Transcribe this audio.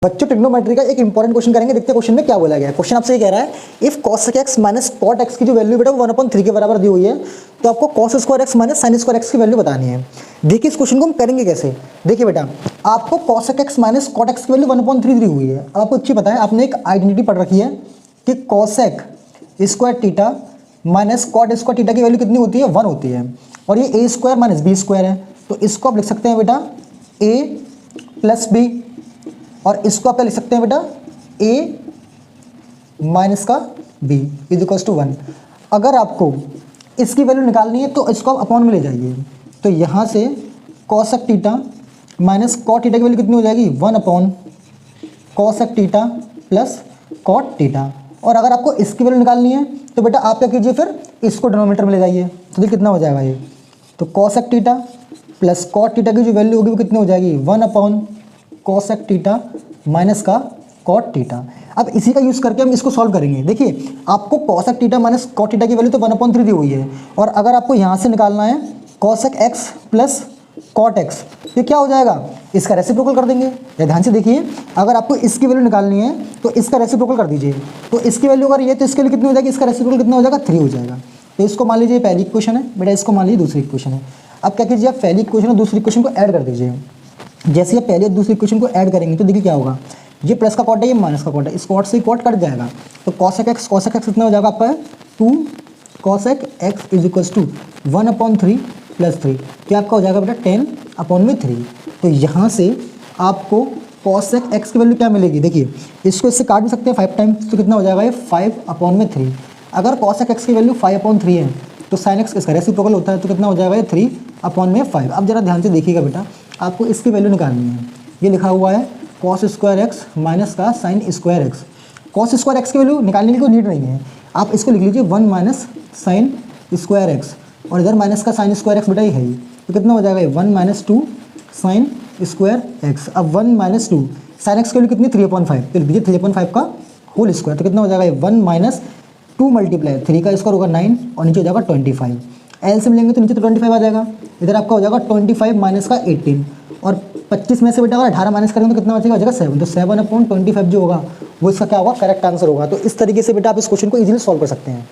बच्चों ट्रिग्नोमेट्री का एक इंपॉर्टेंट क्वेश्चन करेंगे, देखते हैं क्वेश्चन में क्या बोला गया है। क्वेश्चन आपसे ये कह रहा है if cos x minus cot x की जो वैल्यू बेटा वो 1/3 के बराबर दी हुई है, तो आपको cos square x minus sin square x की वैल्यू बतानी है। देखिए इस क्वेश्चन को हम करेंगे कैसे। देखिए बेटा आपको cos x minus cot x की वैल्यू 1/3 दी हुई है। अब आपको अच्छी पता है, आपने एक आइडेंटिटी पढ़ रखी है कि cosec square theta minus cot square theta की वैल्यू कितनी होती है, 1 होती है। और ये a square minus B square है, तो इसको आप लिख सकते हैं बेटा a प्लस बी, और इसको आप लिख सकते हैं बेटा a माइनस का b इज इक्वल टू 1। अगर आपको इसकी वैल्यू निकालनी है तो इसको आप अपॉन में ले जाइए, तो यहाँ से cosec theta minus cot theta की वैल्यू कितनी हो जाएगी, 1/cosec theta plus cot theta. और अगर आपको इसकी वैल्यू निकालनी है तो बेटा आप क्या कीजिए, फिर इसको डिनोमिनेटर में ले जाइए, तो देखिए कितना हो जाएगा ये, तो cosec theta plus cot theta की जो वैल्यू होगी वो कितनी हो जाएगी, 1/cosec थीटा माइनस का cot थीटा। अब इसी का यूज़ करके हम इसको सॉल्व करेंगे। देखिए आपको cosec theta minus cot theta की वैल्यू तो 1/3 दी हुई है, और अगर आपको यहाँ से निकालना है cosec x plus cot x, ये क्या हो जाएगा, इसका रेसिप्रोकल कर देंगे। या ध्यान से देखिए, अगर आपको इसकी वैल्यू निकालनी है तो इसका रेसिप्रोकल कर दीजिए, तो इसकी वैल्यू अगर ये तो इसके लिए कितनी हो जाएगी, इसका रेसिप्रोकल कितना हो जाएगा, 3 हो जाएगा। तो इसको मान लीजिए पहली इक्वेशन है बेटा, इसको मान लीजिए दूसरी इक्वेशन है। अब क्या कीजिए, आप पहली इक्वेशन और दूसरी इक्वेशन को ऐड कर दीजिए। जैसे आप पहले दूसरी इक्वेशन को ऐड करेंगे तो देखिए क्या होगा, ये प्लस का कॉट है, ये माइनस का कॉट है, इस कॉट से कॉट कट जाएगा, तो cosec x कितना हो जाएगा आपका, 2 cosec x is equal to 1/3 plus 3, क्या आपका हो जाएगा बेटा 10/3। तो यहाँ से आपको cosec x की वैल्यू क्या मिलेगी, देखिए इसको इससे काट भी सकते हैं 5 टाइम्स, तो कितना हो जाएगा ये 5/3। अगर cosec x की वैल्यू 5/3 है तो sin x इसका रेसिप्रोकल होता है, तो कितना हो जाएगा ये 3/5। अब जरा ध्यान से देखिएगा बेटा, आपको इसकी वैल्यू निकालनी है। ये लिखा हुआ है cos स्क्वायर एक्स माइनस का sin square x. cos square x की वैल्यू निकालने की कोई नीड नहीं है, आप इसको लिख लीजिए 1 माइनस sin स्क्वायर एक्स, और इधर माइनस का sin स्क्वायर एक्स बेटा ही है, तो कितना हो जाएगा 1 माइनस 2 sin स्क्वायर एक्स। अब 1 माइनस 2 sin एक्स की वैल्यू कितनी, 3/5, तो लिख दीजिए 3/5 का होल स्क्वायर, तो कितना हो जाएगा 1 माइनस 2 मल्टीप्लाई 3 का स्क्वायर होगा 9, और नीचे हो जाएगा 25। एल से मिलेंगे तो नीचे तो 25 आ जाएगा, इधर आपका हो जाएगा 25 माइनस का 18, और 25 में से बेटा अगर 18 माइनस करेंगे तो कितना बचेगा, हो जाएगा 7, तो 7/25 जो होगा वो इसका क्या होगा, करेक्ट आंसर होगा। तो इस तरीके से बेटा आप इस क्वेश्चन को इजीली सॉल्व कर सकते हैं।